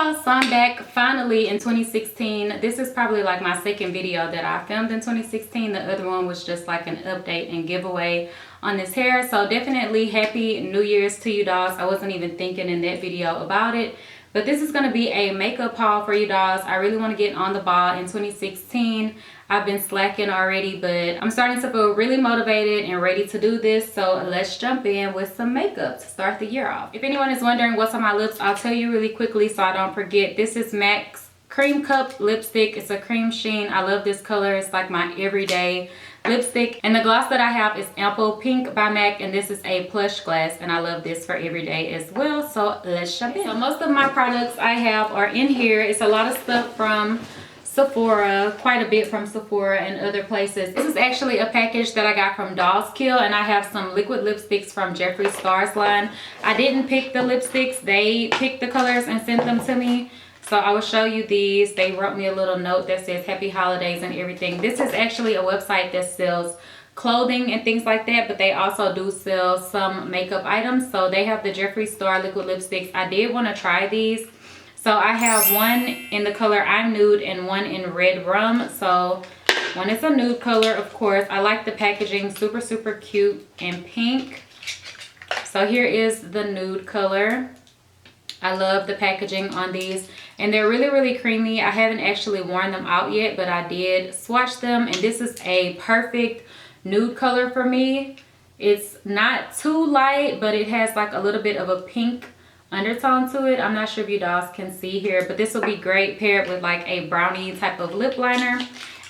y'all, so I'm back finally in 2016. This is probably like my second video that I filmed in 2016. The other one was just like an update and giveaway on this hair. So definitely happy New Year's to you dolls. I wasn't even thinking in that video about it, but this is going to be a makeup haul for you dolls. I really want to get on the ball in 2016. I've been slacking already, but I'm starting to feel really motivated and ready to do this. So let's jump in with some makeup to start the year off. If anyone is wondering what's on my lips, I'll tell you really quickly so I don't forget. This is MAC's Cream Cup lipstick. It's a cream sheen. I love this color. It's like my everyday lipstick. And the gloss that I have is Ample Pink by MAC, and this is a Plushglass, and I love this for everyday as well. So let's jump in. So most of my products I have are in here. It's a lot of stuff from Sephora, quite a bit from Sephora and other places. This is actually a package that I got from Doll's Kill, and I have some liquid lipsticks from Jeffree Star's line. I didn't pick the lipsticks. They picked the colors and sent them to me. So I will show you these. They wrote me a little note that says happy holidays and everything. This is actually a website that sells clothing and things like that, but they also do sell some makeup items. So they have the Jeffree Star liquid lipsticks. I did want to try these. So I have one in the color I'm Nude and one in Red Rum. So one is a nude color, of course. I like the packaging, super, super cute and pink. So here is the nude color. I love the packaging on these, and they're really, really creamy. I haven't actually worn them out yet, but I did swatch them, and this is a perfect nude color for me. It's not too light, but it has like a little bit of a pink undertone to it. I'm not sure if you dolls can see here, but this will be great paired with like a brownie type of lip liner.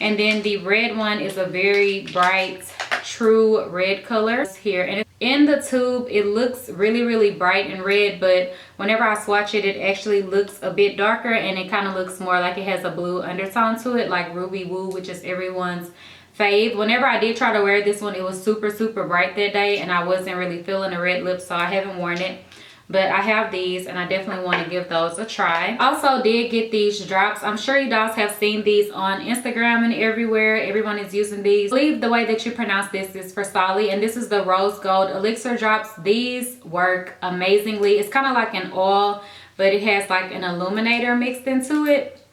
And then the red one is a very bright, true red color here. And in the tube, it looks really, really bright and red, but whenever I swatch it, it actually looks a bit darker, and it kind of looks more like it has a blue undertone to it, like Ruby Woo, which is everyone's fave. Whenever I did try to wear this one, it was super, super bright that day, and I wasn't really feeling the red lips, so I haven't worn it. But I have these, and I definitely want to give those a try. Also did get these drops. I'm sure you dolls have seen these on Instagram and everywhere. Everyone is using these. I believe the way that you pronounce this is for Sally, and this is the Rose Gold Elixir drops. These work amazingly. It's kind of like an oil, but it has like an illuminator mixed into it.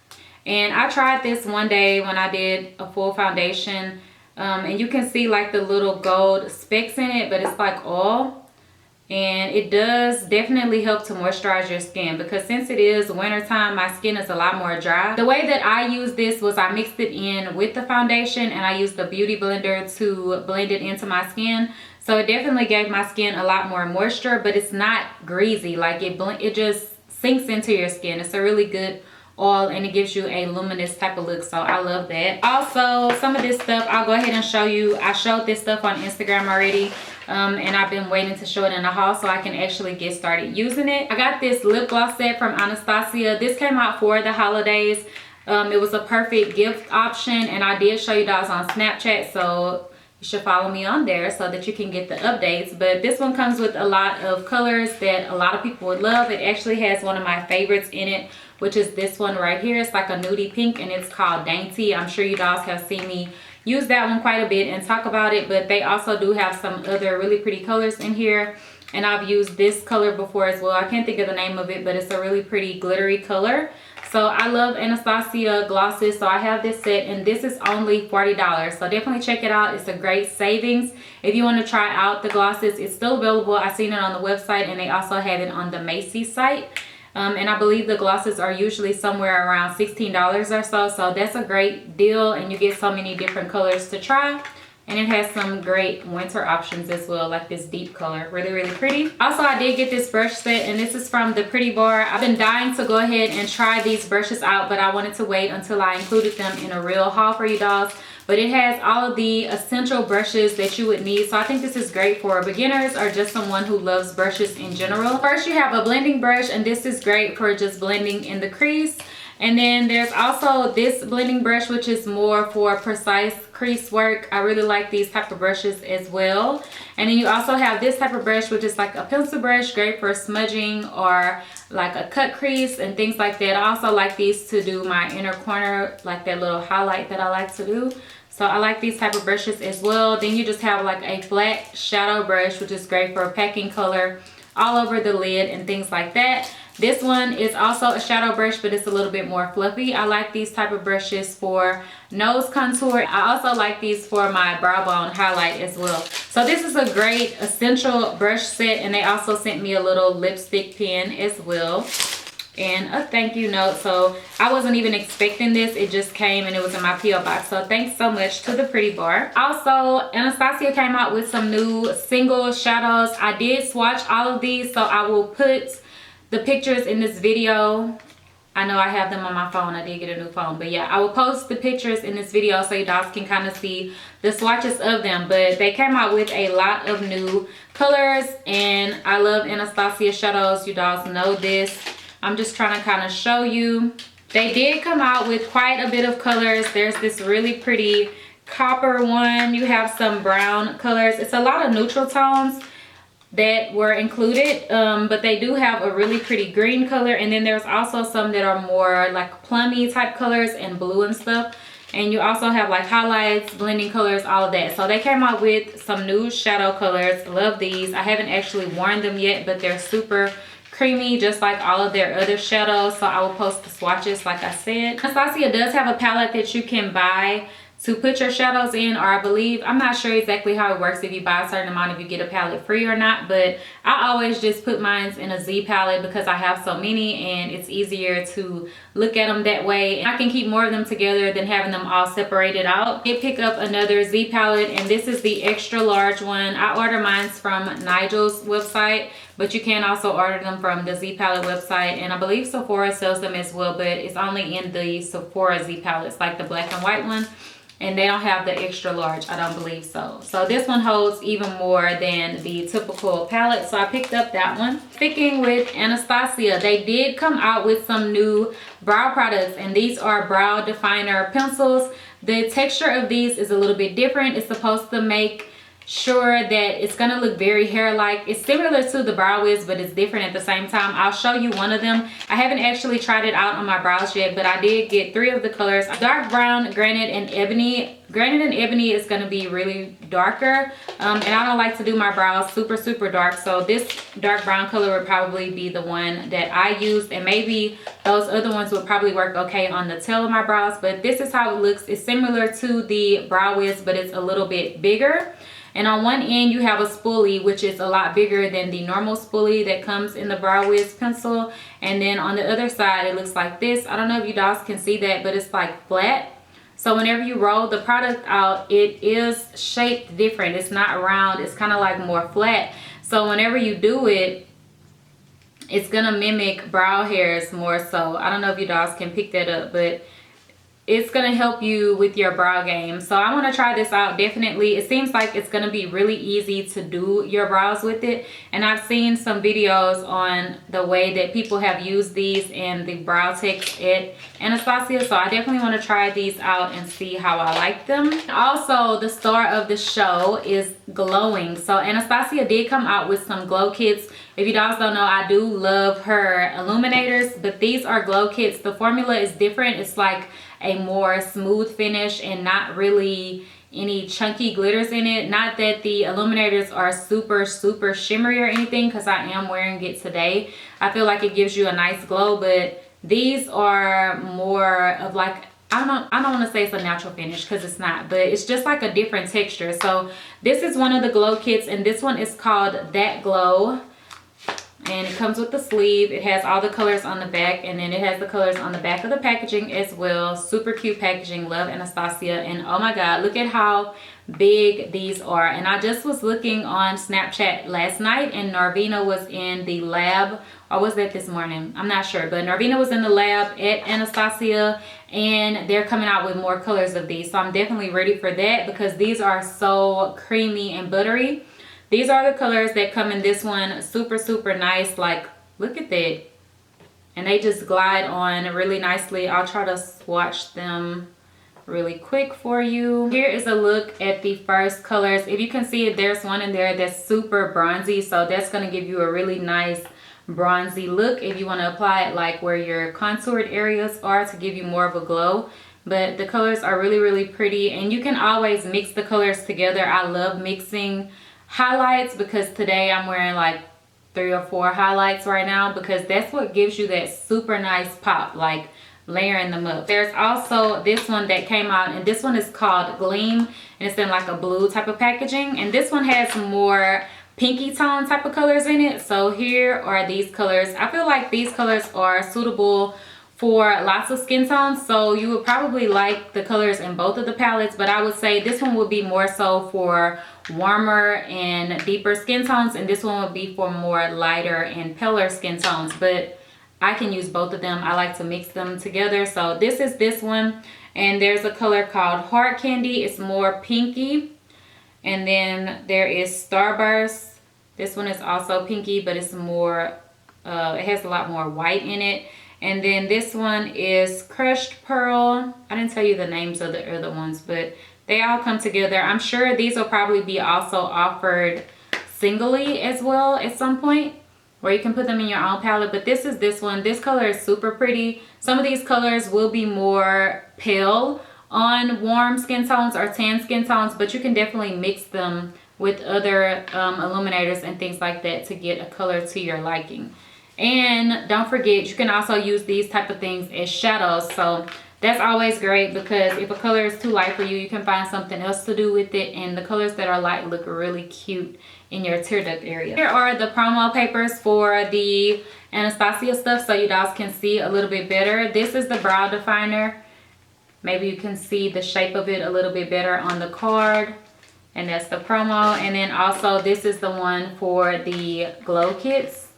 And I tried this one day when I did a full foundation, and you can see like the little gold specks in it, but it's like oil. And it does definitely help to moisturize your skin, because since it is wintertime, my skin is a lot more dry. The way that I used this was I mixed it in with the foundation, and I used the beauty blender to blend it into my skin. So it definitely gave my skin a lot more moisture, but it's not greasy. Like it just sinks into your skin. It's a really good oil, and it gives you a luminous type of look, so I love that. Also, some of this stuff I'll go ahead and show you. I showed this stuff on Instagram already, and I've been waiting to show it in a haul so I can actually get started using it. I got this lip gloss set from Anastasia. This came out for the holidays. It was a perfect gift option, and I did show you guys on Snapchat, so you should follow me on there so that you can get the updates. But this one comes with a lot of colors that a lot of people would love. It actually has one of my favorites in it, which is this one right here. It's like a nudie pink, and it's called Dainty. I'm sure you guys have seen me use that one quite a bit and talk about it, but they also do have some other really pretty colors in here, and I've used this color before as well. I can't think of the name of it, but it's a really pretty glittery color. So I love Anastasia glosses, so I have this set, and this is only $40. So definitely check it out. It's a great savings. If you want to try out the glosses, it's still available. I've seen it on the website, and they also have it on the Macy's site. And I believe the glosses are usually somewhere around $16 or so. So that's a great deal, and you get so many different colors to try. And it has some great winter options as well, like this deep color. Really, really pretty. Also, I did get this brush set, and this is from the Pretty Bar. I've been dying to go ahead and try these brushes out, but I wanted to wait until I included them in a real haul for you dolls. But it has all of the essential brushes that you would need. So I think this is great for beginners or just someone who loves brushes in general. First, you have a blending brush, and this is great for just blending in the crease. And then there's also this blending brush, which is more for precise crease work. I really like these type of brushes as well. And then you also have this type of brush, which is like a pencil brush, great for smudging or like a cut crease and things like that. I also like these to do my inner corner, like that little highlight that I like to do. So I like these type of brushes as well. Then you just have like a flat shadow brush, which is great for packing color all over the lid and things like that. This one is also a shadow brush, but it's a little bit more fluffy. I like these type of brushes for nose contour. I also like these for my brow bone highlight as well. So this is a great essential brush set, and they also sent me a little lipstick pen as well and a thank you note. So I wasn't even expecting this, it just came and it was in my PO box. So thanks so much to the Pretty Bar. Also, Anastasia came out with some new single shadows. I did swatch all of these, so I will put the pictures in this video. I know I have them on my phone, I did get a new phone, but yeah, I will post the pictures in this video so you guys can kind of see the swatches of them. But they came out with a lot of new colors, and I love Anastasia shadows, you guys know this. I'm just trying to kind of show you. They did come out with quite a bit of colors. There's this really pretty copper one. You have some brown colors. It's a lot of neutral tones that were included, but they do have a really pretty green color. And then there's also some that are more like plummy type colors and blue and stuff. And you also have like highlights, blending colors, all of that. So they came out with some new shadow colors. Love these. I haven't actually worn them yet, but they're super creamy, just like all of their other shadows. So I will post the swatches like I said. Anastasia does have a palette that you can buy to put your shadows in, or I believe, I'm not sure exactly how it works if you buy a certain amount, if you get a palette free or not, but I always just put mine in a Z palette because I have so many and it's easier to look at them that way. I can keep more of them together than having them all separated out. I did pick up another Z palette, and this is the extra large one. I order mine from Nigel's website, but you can also order them from the Z palette website, and I believe Sephora sells them as well, but it's only in the Sephora Z palettes, like the black and white one. And they don't have the extra large, I don't believe so. So this one holds even more than the typical palette, so I picked up that one. Sticking with Anastasia, they did come out with some new brow products, and these are brow definer pencils. The texture of these is a little bit different. It's supposed to make sure that it's gonna look very hair-like. It's similar to the Brow Wiz, but it's different at the same time. I'll show you one of them. I haven't actually tried it out on my brows yet, but I did get 3 of the colors: dark brown, granite, and ebony. Granite and ebony is going to be really darker, and I don't like to do my brows super dark, so this dark brown color would probably be the one that I used, and maybe those other ones would probably work okay on the tail of my brows. But this is how it looks. It's similar to the Brow Wiz, but it's a little bit bigger. And on one end you have a spoolie, which is a lot bigger than the normal spoolie that comes in the Brow Wiz pencil. And then on the other side it looks like this. I don't know if you guys can see that, but it's like flat. So whenever you roll the product out, it is shaped different. It's not round, it's kind of like more flat. So whenever you do it, it's gonna mimic brow hairs more so. I don't know if you guys can pick that up, but it's gonna help you with your brow game. So I want to try this out definitely. It seems like it's gonna be really easy to do your brows with it, and I've seen some videos on the way that people have used these and the brow techs at Anastasia, so I definitely want to try these out and see how I like them. Also, the star of the show is glowing. So Anastasia did come out with some glow kits. If you guys don't know, I do love her Illuminators, but these are glow kits. The formula is different. It's like a more smooth finish and not really any chunky glitters in it. Not that the Illuminators are super shimmery or anything, because I am wearing it today. I feel like it gives you a nice glow, but these are more of like, I don't want to say it's a natural finish because it's not, but it's just like a different texture. So this is one of the glow kits, and this one is called That Glow. And it comes with the sleeve. It has all the colors on the back, and then it has the colors on the back of the packaging as well. Super cute packaging. Love Anastasia. And oh my god, look at how big these are. And I just was looking on Snapchat last night, and Narvina was in the lab, or was that this morning? I'm not sure, but Narvina was in the lab at Anastasia, and they're coming out with more colors of these. So I'm definitely ready for that because these are so creamy and buttery. These are the colors that come in this one. Super nice. Like, look at that. And they just glide on really nicely. I'll try to swatch them really quick for you. Here is a look at the first colors. If you can see it, there's one in there that's super bronzy. So that's going to give you a really nice bronzy look if you want to apply it like where your contoured areas are to give you more of a glow. But the colors are really pretty. And you can always mix the colors together. I love mixing highlights because today I'm wearing like 3 or 4 highlights right now, because that's what gives you that super nice pop, like layering them up. There's also this one that came out, and this one is called Gleam, and it's in like a blue type of packaging, and this one has more pinky tone type of colors in it. So here are these colors. I feel like these colors are suitable for lots of skin tones, so you would probably like the colors in both of the palettes, but I would say this one would be more so for warmer and deeper skin tones, and this one would be for more lighter and paler skin tones, but I can use both of them. I like to mix them together. So this is this one, and there's a color called Hard Candy. It's more pinky. And then there is Starburst. This one is also pinky, but it's more, it has a lot more white in it. And then this one is Crushed Pearl. I didn't tell you the names of the other ones, but they all come together. I'm sure these will probably be also offered singly as well at some point, where you can put them in your own palette. But this is this one. This color is super pretty. Some of these colors will be more pale on warm skin tones or tan skin tones, but you can definitely mix them with other illuminators and things like that to get a color to your liking. And don't forget, you can also use these type of things as shadows. So that's always great, because if a color is too light for you, you can find something else to do with it, and the colors that are light look really cute in your tear duct area. Here are the promo papers for the Anastasia stuff, so you guys can see a little bit better. This is the brow definer. Maybe you can see the shape of it a little bit better on the card, and that's the promo. And then also this is the one for the glow kits.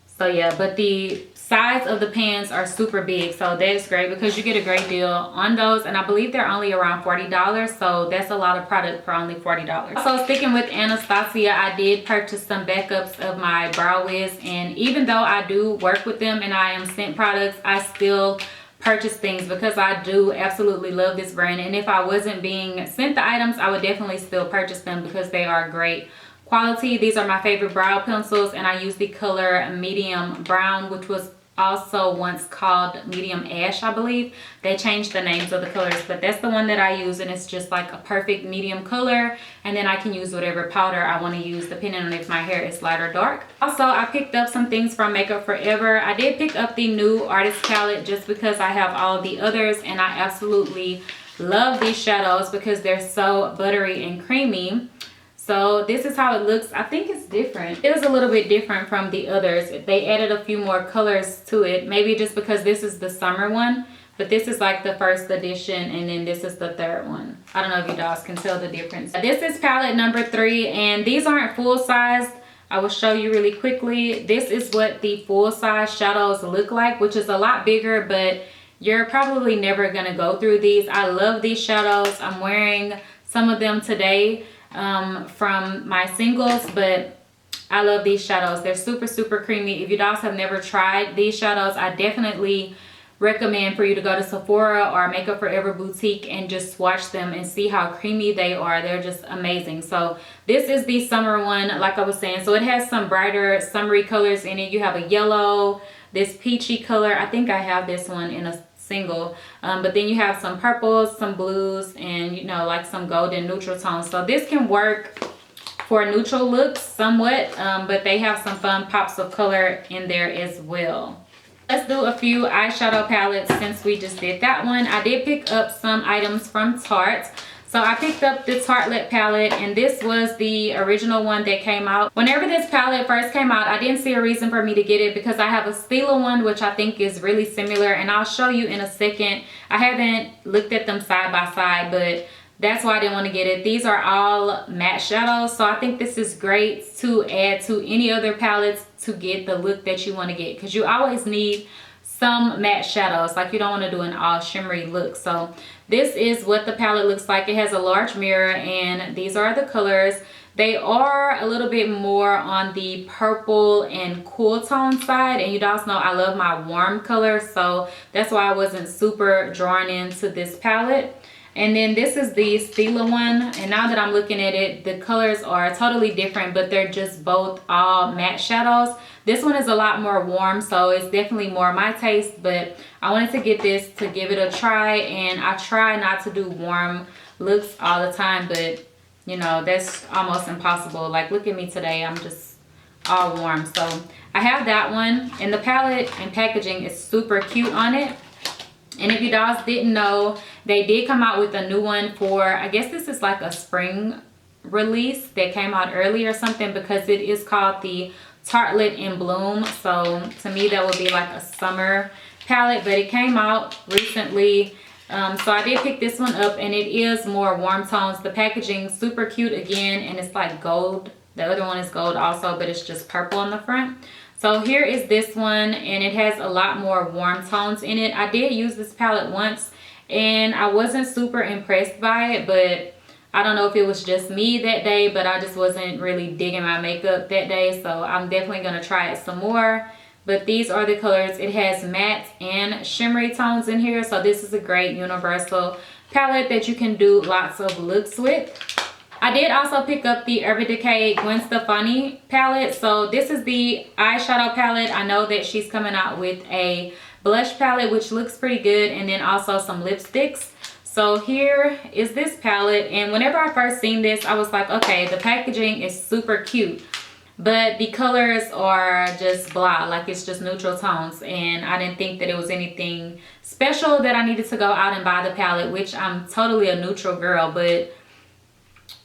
So yeah, but the size of the pans are super big, so that's great because you get a great deal on those, and I believe they're only around $40, so that's a lot of product for only $40. So sticking with Anastasia, I did purchase some backups of my Brow Wiz, and even though I do work with them and I am sent products, I still purchase things because I do absolutely love this brand, and if I wasn't being sent the items, I would definitely still purchase them because they are great quality. These are my favorite brow pencils, and I use the color medium brown, which was also once called medium ash, I believe. They changed the names of the colors, but that's the one that I use, and it's just like a perfect medium color, and then I can use whatever powder I want to use depending on if my hair is light or dark. Also, I picked up some things from Makeup Forever. I did pick up the new artist palette just because I have all of the others, and I absolutely love these shadows because they're so buttery and creamy. So this is how it looks. I think it's different. It is a little bit different from the others. They added a few more colors to it, maybe just because this is the summer one, but this is like the first edition, and then this is the third one. I don't know if you guys can tell the difference. This is palette number 3, and these aren't full sized. I will show you really quickly. This is what the full size shadows look like, which is a lot bigger, but you're probably never gonna go through these. I love these shadows. I'm wearing some of them today from my singles, but I love these shadows. They're super, super creamy. If you guys have never tried these shadows, I definitely recommend for you to go to Sephora or Makeup Forever boutique and just swatch them and see how creamy they are. They're just amazing. So this is the summer one, like I was saying. So it has some brighter summery colors in it. You have a yellow, this peachy color. I think I have this one in a single, but then you have some purples, some blues, and you know, like some golden neutral tones. So this can work for neutral looks somewhat, but they have some fun pops of color in there as well. Let's do a few eyeshadow palettes since we just did that one. I did pick up some items from Tarte. So I picked up the Tartlet palette, and this was the original one that came out. Whenever this palette first came out, I didn't see a reason for me to get it because I have a Stila one, which I think is really similar, and I'll show you in a second. I haven't looked at them side by side, but that's why I didn't want to get it. These are all matte shadows, so I think this is great to add to any other palettes to get the look that you want to get, because you always need some matte shadows. Like, you don't want to do an all shimmery look. So this is what the palette looks like. It has a large mirror, and these are the colors. They are a little bit more on the purple and cool tone side, and you guys know I love my warm colors, so that's why I wasn't super drawn into this palette. And then this is the Stila one, and now that I'm looking at it, the colors are totally different, but they're just both all matte shadows. This one is a lot more warm, so it's definitely more my taste, but I wanted to get this to give it a try, and I try not to do warm looks all the time, but you know, that's almost impossible. Like, look at me today. I'm just all warm. So I have that one, and the palette and packaging is super cute on it. And if you guys didn't know, they did come out with a new one for, I guess this is like a spring release that came out early or something, because it is called the Tartlet in Bloom. So to me that would be like a summer palette, but it came out recently. So I did pick this one up, and it is more warm tones. The packaging super cute again, and it's like gold. The other one is gold also, but it's just purple on the front. So here is this one, and it has a lot more warm tones in it. I did use this palette once, and I wasn't super impressed by it, but I don't know if it was just me that day, but I just wasn't really digging my makeup that day. So I'm definitely going to try it some more. But these are the colors. It has matte and shimmery tones in here. So this is a great universal palette that you can do lots of looks with. I did also pick up the Urban Decay Gwen Stefani palette. So this is the eyeshadow palette. I know that she's coming out with a blush palette, which looks pretty good, and then also some lipsticks. So here is this palette, and whenever I first seen this, I was like, okay, the packaging is super cute, but the colors are just blah, like it's just neutral tones, and I didn't think that it was anything special that I needed to go out and buy the palette, which I'm totally a neutral girl, but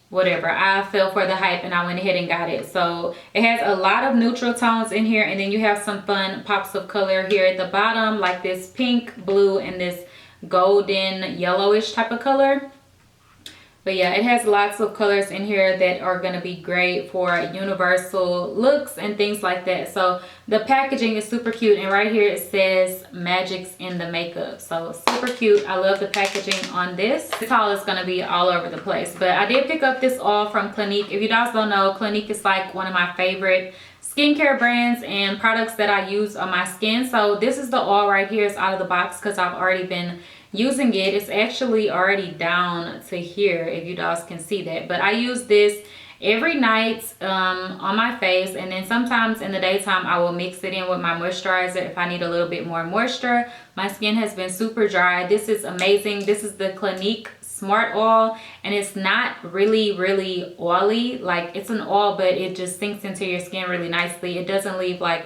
whatever, I fell for the hype and I went ahead and got it. So it has a lot of neutral tones in here, and then you have some fun pops of color here at the bottom, like this pink, blue, and this golden yellowish type of color. But yeah, it has lots of colors in here that are going to be great for universal looks and things like that. So the packaging is super cute, and right here it says Magic's in the Makeup. So super cute. I love the packaging on this. This haul is going to be all over the place, but I did pick up this oil from Clinique. If you guys don't know, Clinique is like one of my favorite skincare brands and products that I use on my skin. So this is the oil right here. It's out of the box because I've already been using it. It's actually already down to here, if you guys can see that. But I use this every night on my face, and then sometimes in the daytime I will mix it in with my moisturizer if I need a little bit more moisture. My skin has been super dry. This is amazing. This is the Clinique Smart Oil, and it's not really oily. Like, it's an oil, but it just sinks into your skin really nicely. It doesn't leave like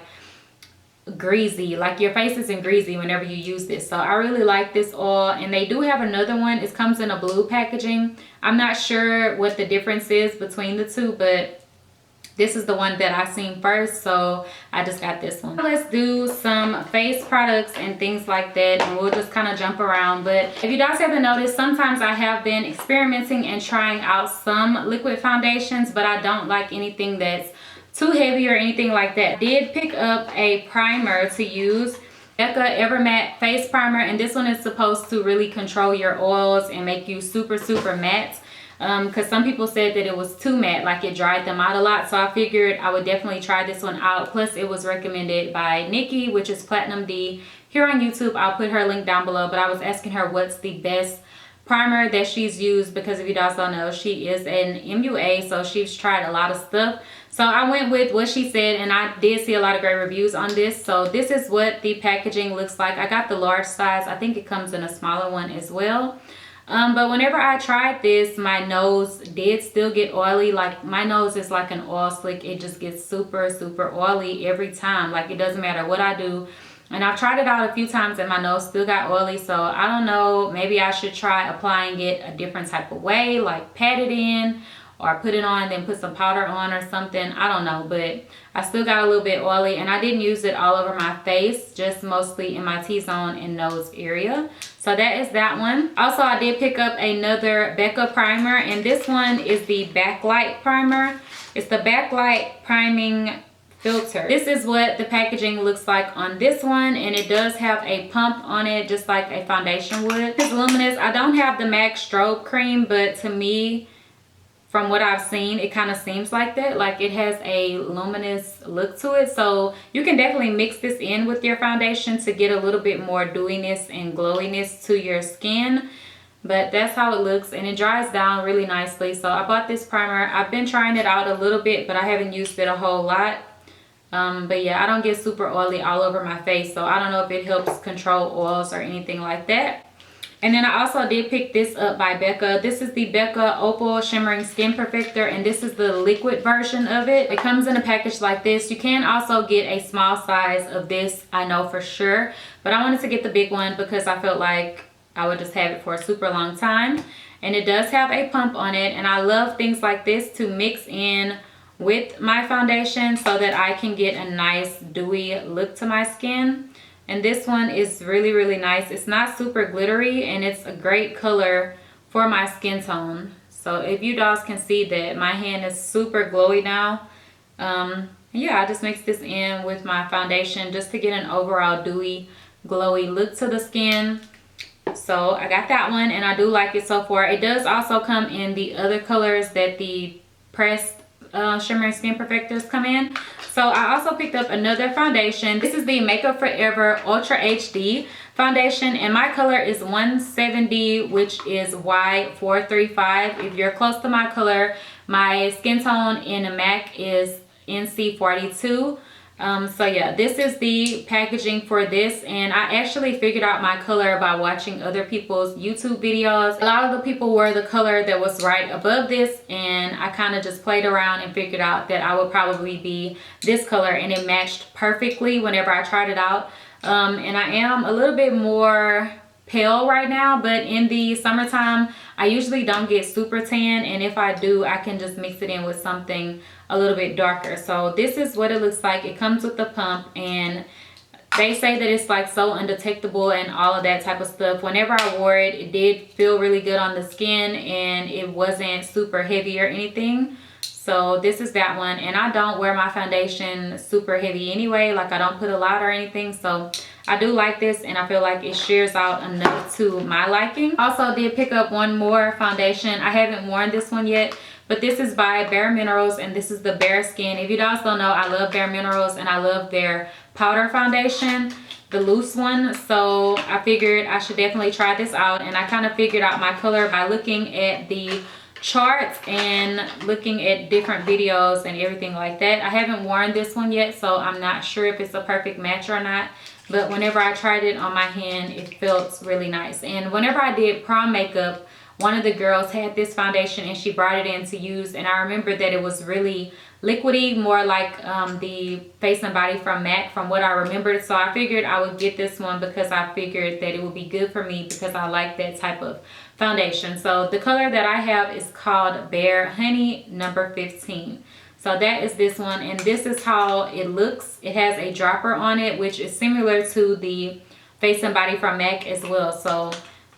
greasy, like your face isn't greasy whenever you use this. So I really like this oil, and they do have another one. It comes in a blue packaging. I'm not sure what the difference is between the two, but this is the one that I seen first, so I just got this one. Let's do some face products and things like that, and we'll just kind of jump around. But if you guys haven't noticed, sometimes I have been experimenting and trying out some liquid foundations, but I don't like anything that's too heavy or anything like that. Did pick up a primer to use, Becca Ever Matte Face Primer, and this one is supposed to really control your oils and make you super matte, because some people said that it was too matte, like it dried them out a lot. So I figured I would definitely try this one out. Plus it was recommended by Nikki, which is Platinum D here on YouTube. I'll put her link down below, but I was asking her what's the best primer that she's used, because if you guys don't know, she is an MUA, so she's tried a lot of stuff. So I went with what she said, and I did see a lot of great reviews on this. So this is what the packaging looks like. I got the large size. I think it comes in a smaller one as well. But whenever I tried this, my nose did still get oily. Like, my nose is like an oil slick. It just gets super oily every time. Like, it doesn't matter what I do. And I've tried it out a few times and my nose still got oily. So I don't know, maybe I should try applying it a different type of way, like pat it in or put it on, then put some powder on or something. I don't know, but I still got a little bit oily, and I didn't use it all over my face, just mostly in my T-zone and nose area. So that is that one. Also, I did pick up another Becca primer, and this one is the Backlight Primer. It's the Backlight Priming Filter. This is what the packaging looks like on this one, and it does have a pump on it, just like a foundation would. It's luminous. I don't have the MAC Strobe Cream, but to me, from what I've seen, it kind of seems like that. Like, it has a luminous look to it. So you can definitely mix this in with your foundation to get a little bit more dewiness and glowiness to your skin. But that's how it looks, and it dries down really nicely. So I bought this primer. I've been trying it out a little bit, but I haven't used it a whole lot. But yeah, I don't get super oily all over my face, so I don't know if it helps control oils or anything like that. And then I also did pick this up by Becca. This is the Becca Opal Shimmering Skin Perfector, and this is the liquid version of it. It comes in a package like this. You can also get a small size of this, I know for sure. But I wanted to get the big one because I felt like I would just have it for a super long time. And it does have a pump on it, and I love things like this to mix in with my foundation so that I can get a nice dewy look to my skin. And this one is really, really nice. It's not super glittery, and it's a great color for my skin tone. So if you dolls can see that my hand is super glowy now. Yeah, I just mixed this in with my foundation just to get an overall dewy, glowy look to the skin. So I got that one, and I do like it so far. It does also come in the other colors that the pressed shimmering skin perfectors come in. So I also picked up another foundation. This is the Makeup Forever Ultra HD foundation, and my color is 170, which is Y435. If you're close to my color, my skin tone in a MAC is NC42. So yeah, this is the packaging for this, and I actually figured out my color by watching other people's YouTube videos. A lot of the people were the color that was right above this, and I kind of just played around and figured out that I would probably be this color, and it matched perfectly whenever I tried it out. And I am a little bit more pale right now, but in the summertime I usually don't get super tan, and if I do, I can just mix it in with something a little bit darker. So this is what it looks like. It comes with the pump, and they say that it's like so undetectable and all of that type of stuff. Whenever I wore it, it did feel really good on the skin, and it wasn't super heavy or anything. So this is that one, and I don't wear my foundation super heavy anyway. Like, I don't put a lot or anything, so I do like this, and I feel like it shears out enough to my liking. Also did pick up one more foundation. I haven't worn this one yet, but this is by Bare Minerals, and this is the Bare Skin. If you guys don't know, I love Bare Minerals, and I love their powder foundation, the loose one. So I figured I should definitely try this out, and I kind of figured out my color by looking at the charts and looking at different videos and everything like that. I haven't worn this one yet, so I'm not sure if it's a perfect match or not, but whenever I tried it on my hand, it felt really nice. And whenever I did prom makeup, one of the girls had this foundation and she brought it in to use, and I remember that it was really liquidy, more like the Face and Body from MAC from what I remembered. So I figured I would get this one because I figured that it would be good for me because I like that type of foundation. So the color that I have is called Bare Honey number 15. So that is this one, and this is how it looks. It has a dropper on it, which is similar to the Face and Body from MAC as well. So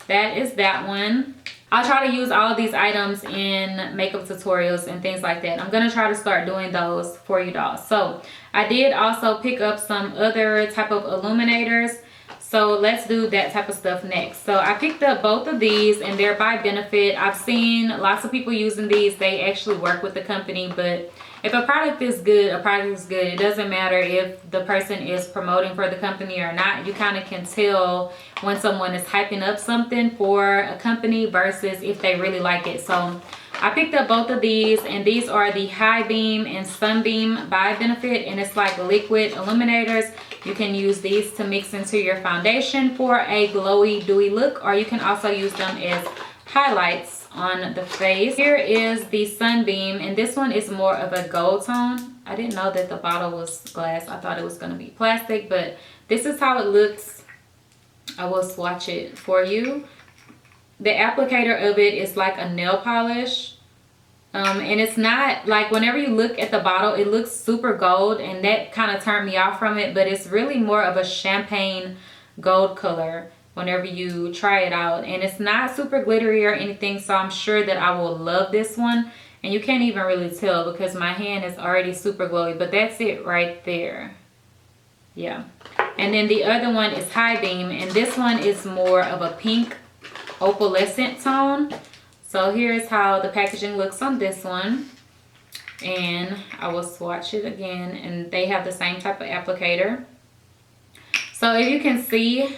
that is that one. I'll try to use all of these items in makeup tutorials and things like that. I'm going to try to start doing those for you dolls. So I did also pick up some other type of illuminators. So let's do that type of stuff next. So I picked up both of these, and they're by Benefit. I've seen lots of people using these. They actually work with the company, but if a product is good, a product is good. It doesn't matter if the person is promoting for the company or not. You kind of can tell when someone is hyping up something for a company versus if they really like it. So I picked up both of these, and these are the High Beam and Sunbeam by Benefit, and it's like liquid illuminators. You can use these to mix into your foundation for a glowy, dewy look, or you can also use them as highlights on the face. Here is the Sunbeam, and this one is more of a gold tone. I didn't know that the bottle was glass. I thought it was going to be plastic, but this is how it looks. I will swatch it for you. The applicator of it is like a nail polish. And it's not like, whenever you look at the bottle, it looks super gold, and that kind of turned me off from it, but it's really more of a champagne gold color whenever you try it out, and it's not super glittery or anything. So I'm sure that I will love this one, and you can't even really tell because my hand is already super glowy, but that's it right there. Yeah. And then the other one is High Beam, and this one is more of a pink opalescent tone. So here's how the packaging looks on this one, and I will swatch it again, and they have the same type of applicator. So if you can see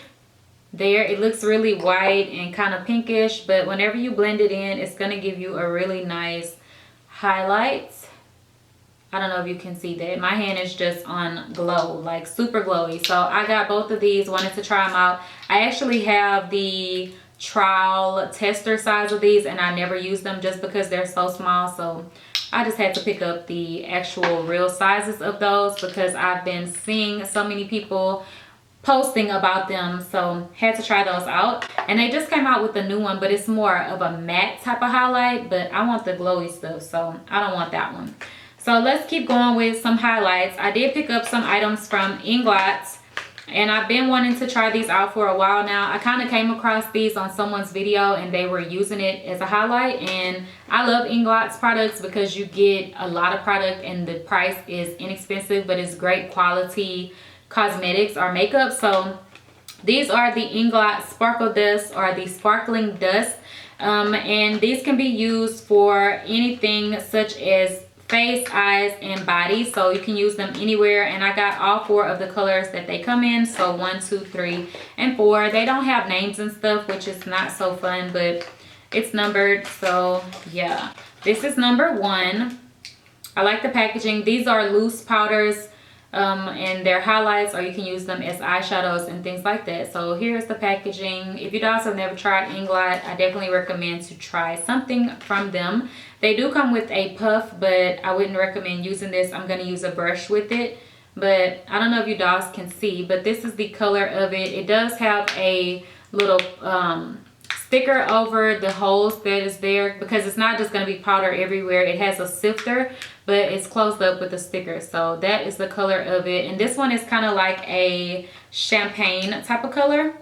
there, it looks really white and kind of pinkish, but whenever you blend it in, it's going to give you a really nice highlight. I don't know if you can see that. My hand is just on glow, like super glowy. So I got both of these, wanted to try them out. I actually have the trial tester size of these, and I never use them just because they're so small. So I just had to pick up the actual real sizes of those because I've been seeing so many people posting about them, so had to try those out. And they just came out with a new one, but it's more of a matte type of highlight, but I want the glowy stuff, so I don't want that one. So let's keep going with some highlights. I did pick up some items from Inglot, and I've been wanting to try these out for a while now. I kind of came across these on someone's video and they were using it as a highlight, and I love Inglot's products because you get a lot of product and the price is inexpensive, but it's great quality cosmetics or makeup. So these are the Inglot Sparkle Dust, or the Sparkling Dust, and these can be used for anything such as face, eyes, and body. So you can use them anywhere, and I got all 4 of the colors that they come in. So 1, 2, 3, and 4. They don't have names and stuff, which is not so fun, but it's numbered. So yeah, this is number 1. I like the packaging. These are loose powders, and they're highlights, or you can use them as eyeshadows and things like that. So here's the packaging. If you guys have never tried Inglot, I definitely recommend to try something from them. They do come with a puff, but I wouldn't recommend using this. I'm going to use a brush with it, but I don't know if you guys can see, but this is the color of it. It does have a little sticker over the holes that is there, because it's not just going to be powder everywhere. It has a sifter, but it's closed up with a sticker. So that is the color of it, and this one is kind of like a champagne type of color.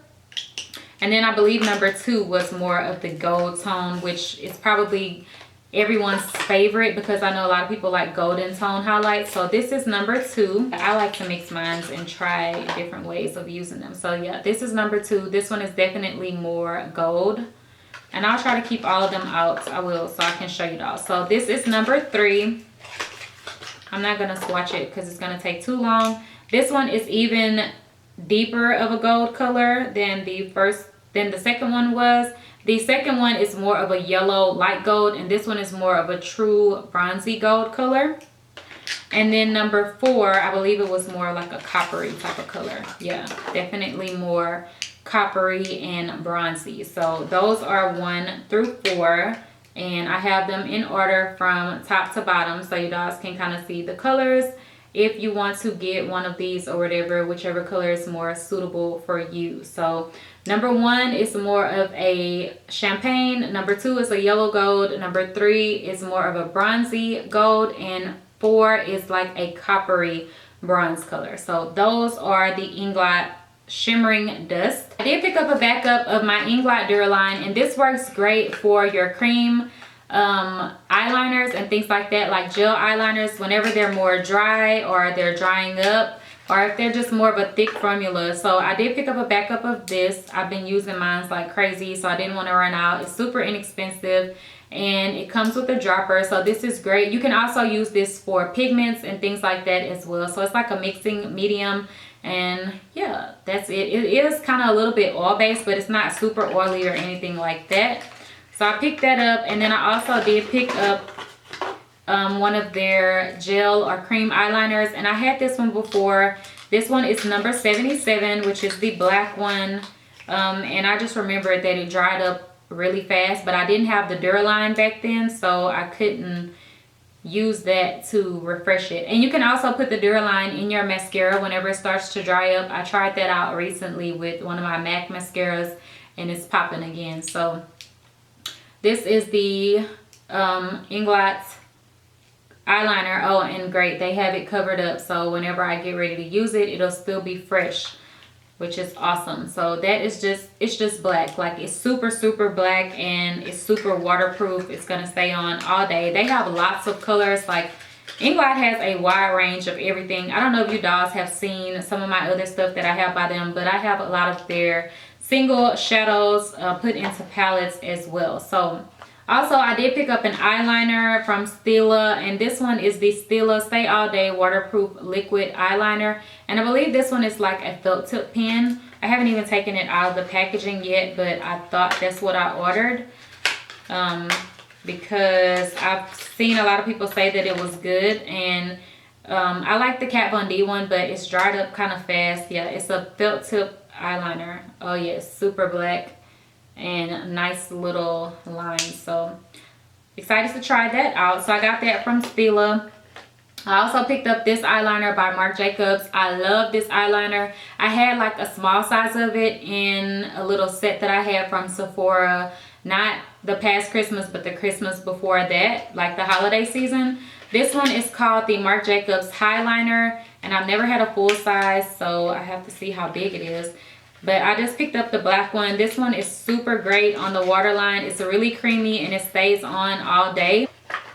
And then I believe number 2 was more of the gold tone, which is probably everyone's favorite because I know a lot of people like golden tone highlights. So this is number 2. I like to mix mine and try different ways of using them. So yeah, this is number 2. This one is definitely more gold, and I'll try to keep all of them out. I will, so I can show you all. So this is number 3. I'm not gonna swatch it because it's gonna take too long. This one is even deeper of a gold color than the second one was. The second one is more of a yellow light gold, and this one is more of a true bronzy gold color. And then number 4, I believe it was more like a coppery type of color. Yeah, definitely more coppery and bronzy. So those are 1 through 4, and I have them in order from top to bottom, so you guys can kind of see the colors if you want to get one of these or whatever, whichever color is more suitable for you. So number 1 is more of a champagne, number 2 is a yellow gold, number 3 is more of a bronzy gold, and 4 is like a coppery bronze color. So those are the Inglot Shimmering Dust. I did pick up a backup of my Inglot Duraline, and this works great for your cream eyeliners and things like that, like gel eyeliners whenever they're more dry or they're drying up, or if they're just more of a thick formula. So I did pick up a backup of this. I've been using mine like crazy, so I didn't want to run out. It's super inexpensive, and it comes with a dropper, so this is great. You can also use this for pigments and things like that as well. So it's like a mixing medium, and yeah, that's it. It is kind of a little bit oil based, but it's not super oily or anything like that. So I picked that up, and then I also did pick up one of their gel or cream eyeliners, and I had this one before. This one is number 77, which is the black one, and I just remembered that it dried up really fast, but I didn't have the Duraline back then, so I couldn't use that to refresh it. And you can also put the Duraline in your mascara whenever it starts to dry up. I tried that out recently with one of my MAC mascaras, and it's popping again. So this is the Inglot eyeliner. Oh, and great, they have it covered up, so whenever I get ready to use it, it'll still be fresh, which is awesome. So that is just, it's just black. Like, it's super black, and it's super waterproof. It's gonna stay on all day. They have lots of colors. Like, Inglot has a wide range of everything. I don't know if you dolls have seen some of my other stuff that I have by them, but I have a lot of their single shadows put into palettes as well. So also, I did pick up an eyeliner from Stila, and this one is the Stila Stay All Day Waterproof Liquid Eyeliner, and I believe this one is like a felt tip pen. I haven't even taken it out of the packaging yet, but I thought that's what I ordered because I've seen a lot of people say that it was good, and I like the Kat Von D one, but it's dried up kind of fast. Yeah, it's a felt tip eyeliner. Oh yes, super black. and nice little lines. So excited to try that out. So I got that from Stila. I also picked up this eyeliner by Marc Jacobs. I love this eyeliner. I had like a small size of it in a little set that I had from Sephora. Not the past Christmas, but the Christmas before that, like the holiday season. This one is called the Marc Jacobs Highliner, and I've never had a full size, so I have to see how big it is. But I just picked up the black one. This one is super great on the waterline. It's really creamy and it stays on all day.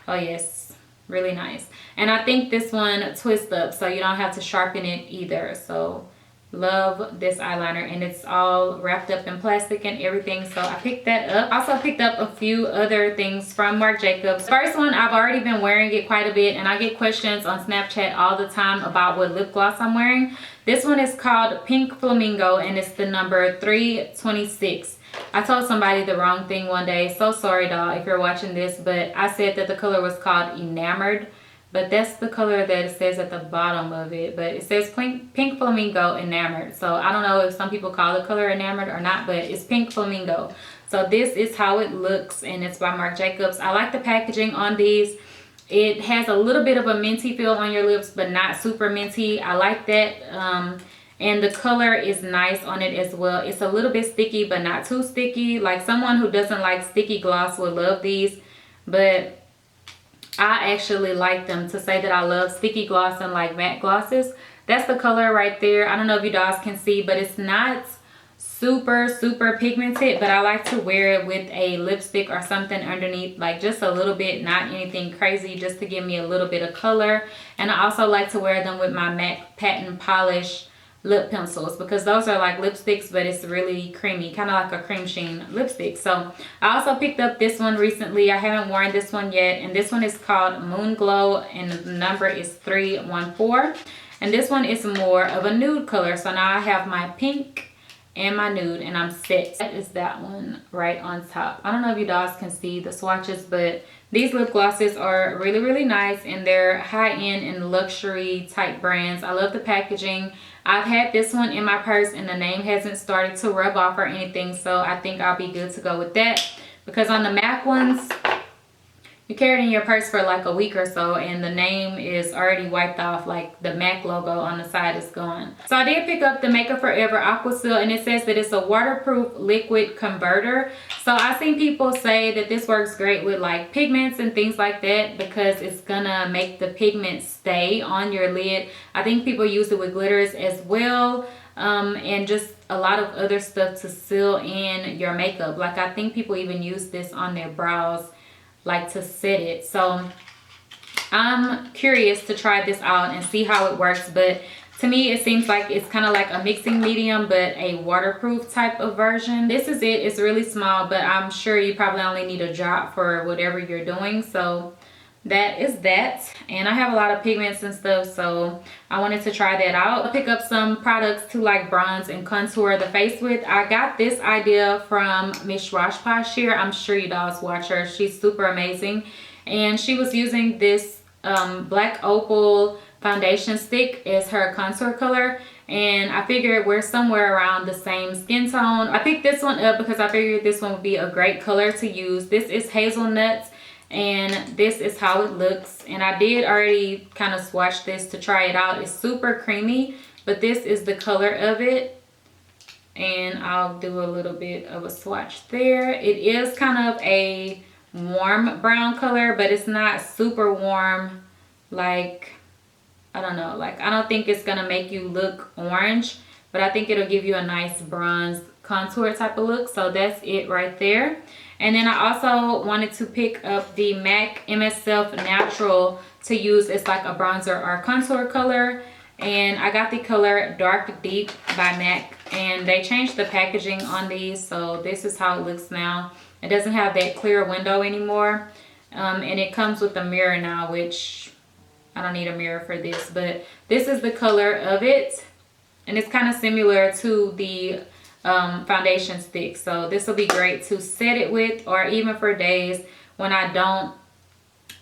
Oh yes, really nice. And I think this one twists up, so you don't have to sharpen it either. So love this eyeliner, and it's all wrapped up in plastic and everything, so I picked that up. Also picked up a few other things from Marc Jacobs. First one, I've already been wearing it quite a bit, and I get questions on Snapchat all the time about what lip gloss I'm wearing. This one is called Pink Flamingo, and it's the number 326. I told somebody the wrong thing one day. So sorry, doll, if you're watching this, but I said that the color was called Enamored. But that's the color that it says at the bottom of it. But it says Pink Flamingo Enamored. So I don't know if some people call the color Enamored or not, but it's Pink Flamingo. So this is how it looks, and it's by Marc Jacobs. I like the packaging on these. It has a little bit of a minty feel on your lips, but not super minty. I like that. And the color is nice on it as well. It's a little bit sticky, but not too sticky. Like someone who doesn't like sticky gloss would love these. But I actually like them. To say that I love sticky gloss and like matte glosses, that's the color right there. I don't know if you guys can see, but it's not super pigmented, but I like to wear it with a lipstick or something underneath, like just a little bit, not anything crazy, just to give me a little bit of color. And I also like to wear them with my MAC Patent Polish lip pencils, because those are like lipsticks, but it's really creamy, kind of like a cream sheen lipstick. So I also picked up this one recently. I haven't worn this one yet, and this one is called Moon Glow, and the number is 314. And this one is more of a nude color. So now I have my pink and my nude, and I'm set. That is that one right on top. I don't know if you guys can see the swatches, but these lip glosses are really nice, and they're high-end and luxury type brands. I love the packaging. I've had this one in my purse, and the name hasn't started to rub off or anything, so I think I'll be good to go with that. Because on the MAC ones, you carry it in your purse for like a week or so, and the name is already wiped off, like the MAC logo on the side is gone. So I did pick up the Makeup Forever Aqua Seal, and it says that it's a waterproof liquid converter. So I've seen people say that this works great with like pigments and things like that, because it's gonna make the pigment stay on your lid. I think people use it with glitters as well, and just a lot of other stuff to seal in your makeup. Like I think people even use this on their brows, like to set it. So I'm curious to try this out and see how it works, but to me it seems like it's kind of like a mixing medium, but a waterproof type of version. This is it. It's really small, but I'm sure you probably only need a drop for whatever you're doing. So that is that. And I have a lot of pigments and stuff, so I wanted to try that out. I'll pick up some products to like bronze and contour the face with. I got this idea from Miss Rajpash here. I'm sure you guys watch her. She's super amazing, and she was using this black opal foundation stick as her contour color, and I figured we're somewhere around the same skin tone. I picked this one up because I figured this one would be a great color to use. This is Hazelnuts, and this is how it looks. And I did already kind of swatch this to try it out. It's super creamy, but this is the color of it, and I'll do a little bit of a swatch there. It is kind of a warm brown color, but it's not super warm. Like, I don't know, like I don't think it's gonna make you look orange, but I think it'll give you a nice bronze contour type of look. So that's it right there. And then I also wanted to pick up the MAC MS Self Natural to use as like a bronzer or contour color. And I got the color Dark Deep by MAC, and they changed the packaging on these. So this is how it looks now. It doesn't have that clear window anymore. And it comes with a mirror now, which I don't need a mirror for this, but this is the color of it. And it's kind of similar to the foundation stick. So this will be great to set it with, or even for days when I don't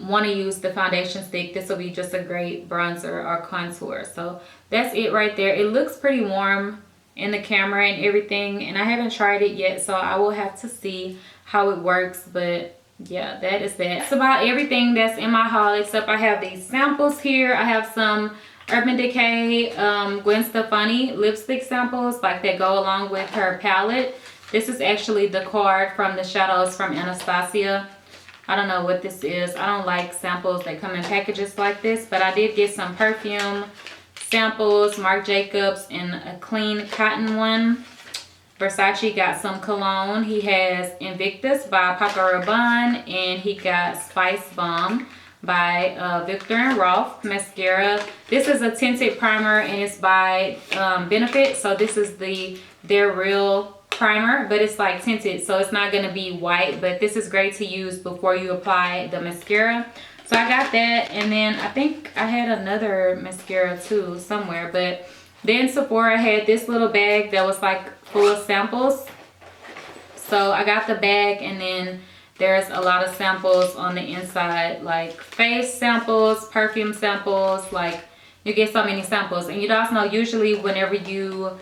want to use the foundation stick. This will be just a great bronzer or contour. So that's it right there. It looks pretty warm in the camera and everything, and I haven't tried it yet, so I will have to see how it works. But yeah, that is that. That's about everything that's in my haul, except I have these samples here. I have some Urban Decay Gwen Stefani lipstick samples, like that go along with her palette. This is actually the card from the shadows from Anastasia. I don't know what this is. I don't like samples that come in packages like this, but I did get some perfume samples, Marc Jacobs, and a clean cotton one. Versace got some cologne. He has Invictus by Paco Rabanne, and he got Spice Bomb by Victor and Rolf mascara. This is a tinted primer, and it's by Benefit. So this is their real primer, but it's like tinted, so it's not going to be white. But this is great to use before you apply the mascara. So I got that, and then I think I had another mascara too somewhere. But then Sephora had this little bag that was like full of samples. So I got the bag, and then there's a lot of samples on the inside, like face samples, perfume samples. Like, you get so many samples. And you guys know usually whenever you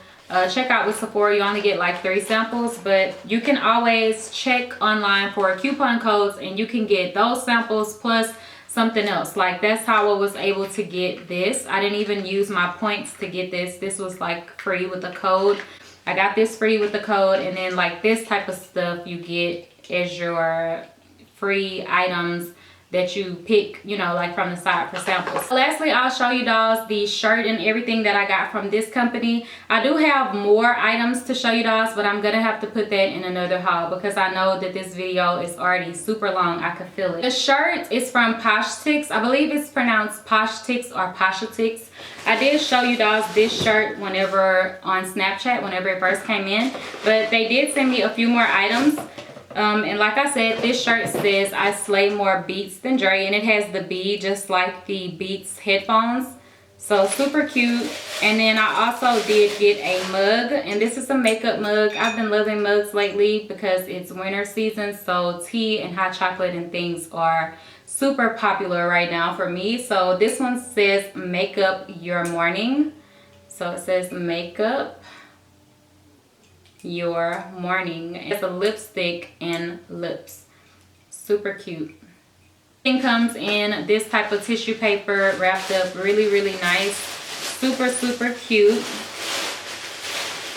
check out with Sephora, you only get like 3 samples, but you can always check online for coupon codes, and you can get those samples plus something else. Like, that's how I was able to get this. I didn't even use my points to get this. This was like free with the code. I got this free with the code, and then like this type of stuff you get as your free items that you pick, you know, like from the side for samples. Lastly, I'll show you dolls the shirt and everything that I got from this company. I do have more items to show you dolls, but I'm gonna have to put that in another haul because I know that this video is already super long. I could feel it. The shirt is from Poshtix. I believe it's pronounced Poshtix or Poshatix. I did show you dolls this shirt whenever on Snapchat, whenever it first came in, but they did send me a few more items. And like I said, this shirt says I slay more beats than Dre, and it has the B just like the Beats headphones. So super cute. And then I also did get a mug, and this is a makeup mug. I've been loving mugs lately because it's winter season, so tea and hot chocolate and things are super popular right now for me. So this one says makeup your morning. So it says makeup your morning. It's a lipstick and lips. Super cute. It comes in this type of tissue paper wrapped up really nice. Super cute.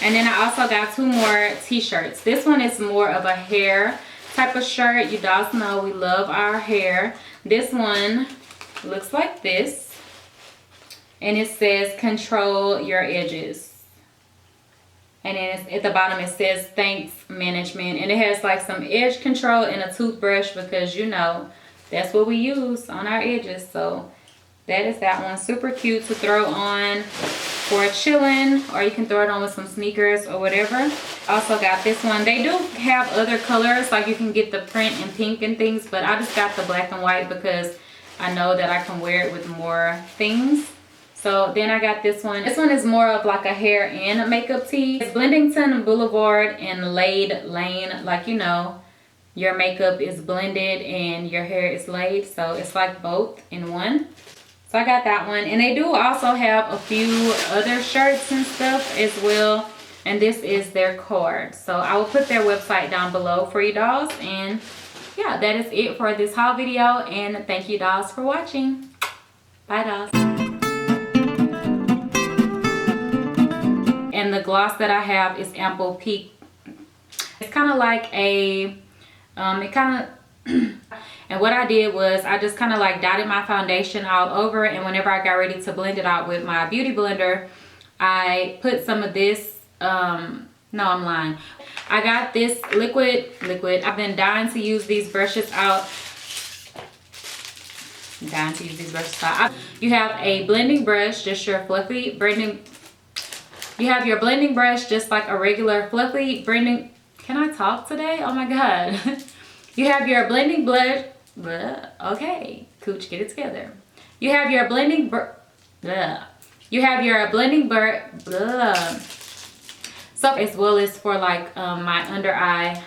And then I also got 2 more t-shirts. This one is more of a hair type of shirt. You guys know we love our hair. This one looks like this, and it says control your edges. And then at the bottom it says thanks management, and it has like some edge control and a toothbrush because you know that's what we use on our edges. So that is that one. Super cute to throw on for chilling, or you can throw it on with some sneakers or whatever. Also got this one. They do have other colors, like you can get the print in pink and things, but I just got the black and white because I know that I can wear it with more things. So then I got this one. This one is more of like a hair and a makeup tee. It's Blendington Boulevard and Laid Lane. Like, you know, your makeup is blended and your hair is laid. So it's like both in one. So I got that one. And they do also have a few other shirts and stuff as well. And this is their card. So I will put their website down below for you dolls. And yeah, that is it for this haul video. And thank you dolls for watching. Bye dolls. And the gloss that I have is Ample Peak. It's kind of like a, and what I did was I just kind of like dotted my foundation all over, and whenever I got ready to blend it out with my beauty blender, I put some of this, no, I'm lying. I got this liquid. I've been dying to use these brushes out. You have a blending brush, just your fluffy blending. You have your blending brush, just like a regular fluffy blending. Can I talk today? Oh my God. You have your blending brush. Okay, Kooch, get it together. You have your blending You have your blending brush. So as well as for like my under eye.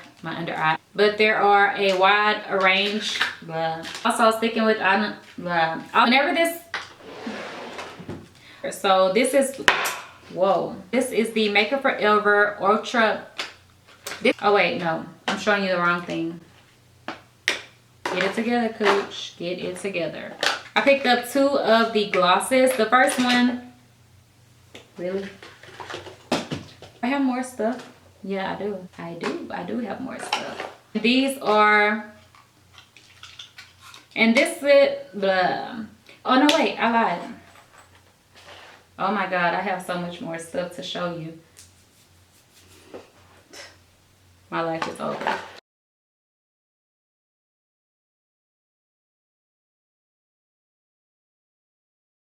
But there are a wide range. Also sticking with whenever this. So this is. Whoa. This is the Makeup Forever Ultra. Oh wait, no. I'm showing you the wrong thing. Get it together, Kooch. Get it together. I picked up 2 of the glosses. The first one, really? I have more stuff. Yeah, I do. I do have more stuff. These are, and this is, blah. Oh no, wait, I lied. Oh my God, I have so much more stuff to show you. My life is over.